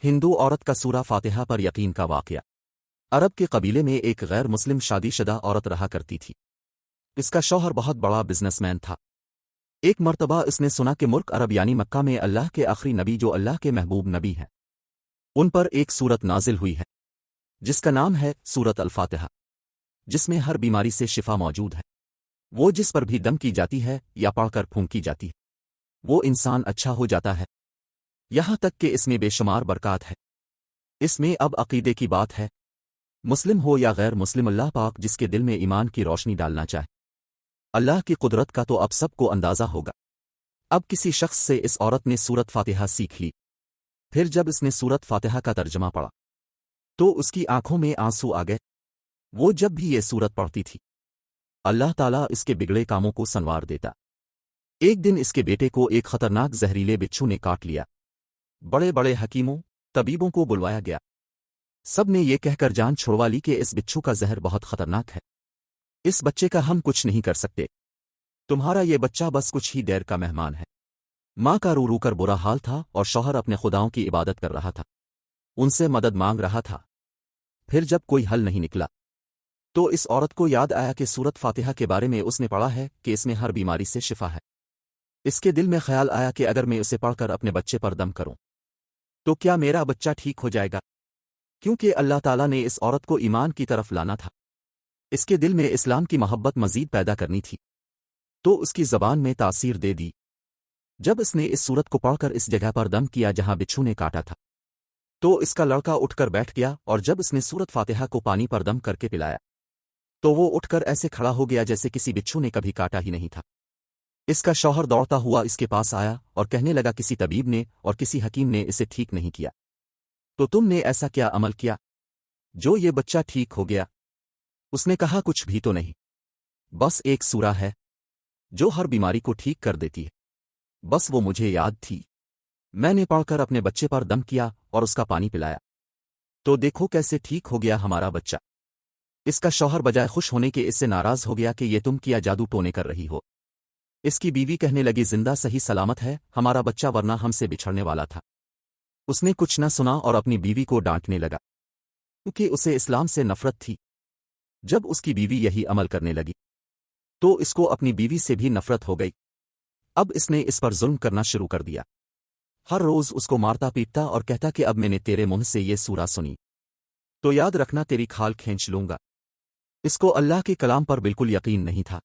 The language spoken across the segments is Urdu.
ہندو عورت کا سورہ فاتحہ پر یقین کا واقعہ۔ عرب کے قبیلے میں ایک غیر مسلم شادی شدہ عورت رہا کرتی تھی۔ اس کا شوہر بہت بڑا بزنس مین تھا۔ ایک مرتبہ اس نے سنا کہ ملک عرب یعنی مکہ میں اللہ کے آخری نبی جو اللہ کے محبوب نبی ہیں، ان پر ایک سورت نازل ہوئی ہے جس کا نام ہے سورت الفاتحہ، جس میں ہر بیماری سے شفا موجود ہے۔ وہ جس پر بھی دم کی جاتی ہے یا پڑھ کر پھونکی جاتی ہے وہ انسان اچھا ہو جاتا ہے، یہاں تک کہ اس میں بے شمار برکات ہے۔ اس میں اب عقیدے کی بات ہے، مسلم ہو یا غیر مسلم، اللہ پاک جس کے دل میں ایمان کی روشنی ڈالنا چاہے، اللہ کی قدرت کا تو اب سب کو اندازہ ہوگا۔ اب کسی شخص سے اس عورت نے سورت فاتحہ سیکھ لی، پھر جب اس نے سورت فاتحہ کا ترجمہ پڑھا تو اس کی آنکھوں میں آنسو آ گئے۔ وہ جب بھی یہ سورت پڑھتی تھی اللہ تعالیٰ اس کے بگڑے کاموں کو سنوار دیتا۔ ایک دن اس کے بیٹے کو ایک خطرناک زہریلے بچھو نے کاٹ لیا۔ بڑے بڑے حکیموں طبیبوں کو بلوایا گیا، سب نے یہ کہہ کر جان چھڑوا لی کہ اس بچھو کا زہر بہت خطرناک ہے، اس بچے کا ہم کچھ نہیں کر سکتے، تمہارا یہ بچہ بس کچھ ہی دیر کا مہمان ہے۔ ماں کا رو رو کر برا حال تھا اور شوہر اپنے خداؤں کی عبادت کر رہا تھا، ان سے مدد مانگ رہا تھا۔ پھر جب کوئی حل نہیں نکلا تو اس عورت کو یاد آیا کہ سورت فاتحہ کے بارے میں اس نے پڑھا ہے کہ اس میں ہر بیماری سے شفا ہے۔ اس کے دل میں خیال آیا کہ اگر میں اسے پڑھ کر اپنے بچے پر دم کروں تو کیا میرا بچہ ٹھیک ہو جائے گا؟ کیونکہ اللہ تعالیٰ نے اس عورت کو ایمان کی طرف لانا تھا، اس کے دل میں اسلام کی محبت مزید پیدا کرنی تھی، تو اس کی زبان میں تاثیر دے دی۔ جب اس نے اس سورت کو پڑھ کر اس جگہ پر دم کیا جہاں بچھو نے کاٹا تھا تو اس کا لڑکا اٹھ کر بیٹھ گیا، اور جب اس نے سورت فاتحہ کو پانی پر دم کر کے پلایا تو وہ اٹھ کر ایسے کھڑا ہو گیا جیسے کسی بچھو نے کبھی کاٹا ہی نہیں تھا۔ اس کا شوہر دوڑتا ہوا اس کے پاس آیا اور کہنے لگا کسی طبیب نے اور کسی حکیم نے اسے ٹھیک نہیں کیا، تو تم نے ایسا کیا عمل کیا جو یہ بچہ ٹھیک ہو گیا؟ اس نے کہا کچھ بھی تو نہیں، بس ایک سورہ ہے جو ہر بیماری کو ٹھیک کر دیتی ہے، بس وہ مجھے یاد تھی، میں نے پڑھ کر اپنے بچے پر دم کیا اور اس کا پانی پلایا، تو دیکھو کیسے ٹھیک ہو گیا ہمارا بچہ۔ اس کا شوہر بجائے خوش ہونے کے اس سے ناراض ہو گیا کہ یہ تم کیا جادو ٹونے کر رہی ہو۔ اس کی بیوی کہنے لگی زندہ صحیح سلامت ہے ہمارا بچہ، ورنہ ہم سے بچھڑنے والا تھا۔ اس نے کچھ نہ سنا اور اپنی بیوی کو ڈانٹنے لگا کیونکہ اسے اسلام سے نفرت تھی۔ جب اس کی بیوی یہی عمل کرنے لگی تو اس کو اپنی بیوی سے بھی نفرت ہو گئی۔ اب اس نے اس پر ظلم کرنا شروع کر دیا، ہر روز اس کو مارتا پیٹتا اور کہتا کہ اب میں نے تیرے منہ سے یہ سورہ سنی تو یاد رکھنا تیری کھال کھینچ لوں گا۔ اس کو اللہ کے کلام پر بالکل یقین نہیں تھا،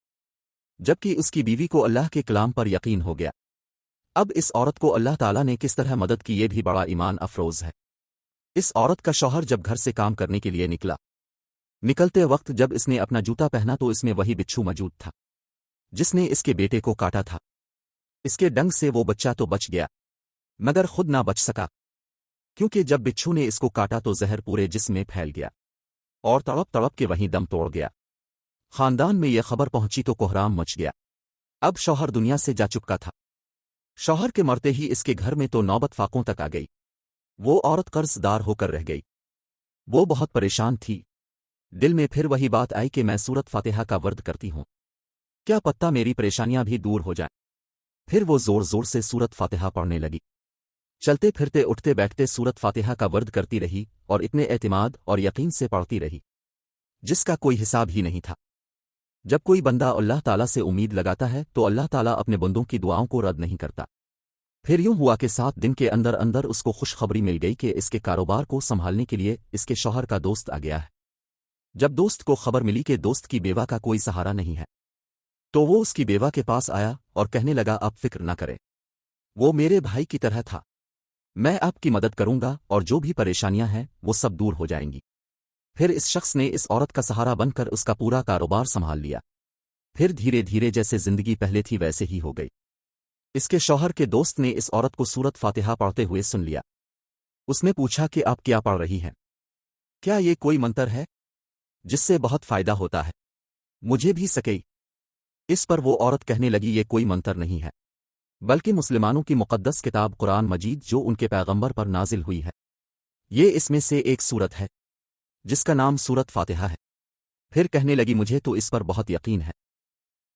جبکہ اس کی بیوی کو اللہ کے کلام پر یقین ہو گیا۔ اب اس عورت کو اللہ تعالیٰ نے کس طرح مدد کی یہ بھی بڑا ایمان افروز ہے۔ اس عورت کا شوہر جب گھر سے کام کرنے کے لیے نکلتے وقت جب اس نے اپنا جوتا پہنا تو اس میں وہی بچھو موجود تھا جس نے اس کے بیٹے کو کاٹا تھا۔ اس کے ڈنگ سے وہ بچہ تو بچ گیا مگر خود نہ بچ سکا، کیونکہ جب بچھو نے اس کو کاٹا تو زہر پورے جسم میں پھیل گیا اور تڑپ تڑپ کے وہیں دم توڑ گیا۔ خاندان میں یہ خبر پہنچی تو کوہرام مچ گیا۔ اب شوہر دنیا سے جا چکا تھا۔ شوہر کے مرتے ہی اس کے گھر میں تو نوبت فاقوں تک آ گئی، وہ عورت قرض دار ہو کر رہ گئی۔ وہ بہت پریشان تھی، دل میں پھر وہی بات آئی کہ میں سورت فاتحہ کا ورد کرتی ہوں، کیا پتہ میری پریشانیاں بھی دور ہو جائیں۔ پھر وہ زور زور سے سورت فاتحہ پڑھنے لگی، چلتے پھرتے اٹھتے بیٹھتے سورت فاتحہ کا ورد کرتی رہی اور اتنے اعتماد اور یقین سے پڑھتی رہی جس کا کوئی حساب ہی نہیں تھا۔ جب کوئی بندہ اللہ تعالیٰ سے امید لگاتا ہے تو اللہ تعالیٰ اپنے بندوں کی دعاؤں کو رد نہیں کرتا۔ پھر یوں ہوا کہ 7 دن کے اندر اندر اس کو خوشخبری مل گئی کہ اس کے کاروبار کو سنبھالنے کے لیے اس کے شوہر کا دوست آ گیا ہے۔ جب دوست کو خبر ملی کہ دوست کی بیوہ کا کوئی سہارا نہیں ہے تو وہ اس کی بیوہ کے پاس آیا اور کہنے لگا آپ فکر نہ کریں، وہ میرے بھائی کی طرح تھا، میں آپ کی مدد کروں گا اور جو بھی پریشانیاں ہیں وہ سب دور ہو جائیں گی۔ پھر اس شخص نے اس عورت کا سہارا بن کر اس کا پورا کاروبار سنبھال لیا۔ پھر دھیرے دھیرے جیسے زندگی پہلے تھی ویسے ہی ہو گئی۔ اس کے شوہر کے دوست نے اس عورت کو سورت فاتحہ پڑھتے ہوئے سن لیا۔ اس نے پوچھا کہ آپ کیا پڑھ رہی ہیں؟ کیا یہ کوئی منتر ہے جس سے بہت فائدہ ہوتا ہے؟ مجھے بھی سکئی۔ اس پر وہ عورت کہنے لگی یہ کوئی منتر نہیں ہے بلکہ مسلمانوں کی مقدس کتاب قرآن مجید جو ان کے پیغمبر پر نازل ہوئی ہے، یہ اس میں سے ایک سورت ہے جس کا نام سورت فاتحہ ہے۔ پھر کہنے لگی مجھے تو اس پر بہت یقین ہے،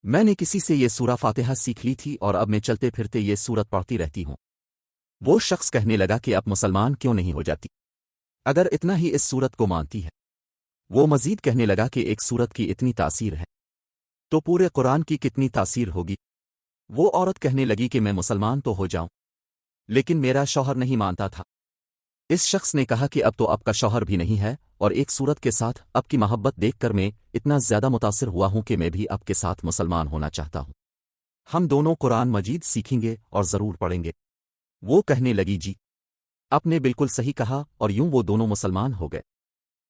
میں نے کسی سے یہ سورہ فاتحہ سیکھ لی تھی اور اب میں چلتے پھرتے یہ سورت پڑھتی رہتی ہوں۔ وہ شخص کہنے لگا کہ اب مسلمان کیوں نہیں ہو جاتی اگر اتنا ہی اس صورت کو مانتی ہے۔ وہ مزید کہنے لگا کہ ایک صورت کی اتنی تاثیر ہے تو پورے قرآن کی کتنی تاثیر ہوگی۔ وہ عورت کہنے لگی کہ میں مسلمان تو ہو جاؤں لیکن میرا شوہر نہیں مانتا تھا۔ اس شخص نے کہا کہ اب تو آپ کا شوہر بھی نہیں ہے اور ایک صورت کے ساتھ آپ کی محبت دیکھ کر میں اتنا زیادہ متاثر ہوا ہوں کہ میں بھی آپ کے ساتھ مسلمان ہونا چاہتا ہوں۔ ہم دونوں قرآن مجید سیکھیں گے اور ضرور پڑھیں گے۔ وہ کہنے لگی جی آپ نے بالکل صحیح کہا اور یوں وہ دونوں مسلمان ہو گئے۔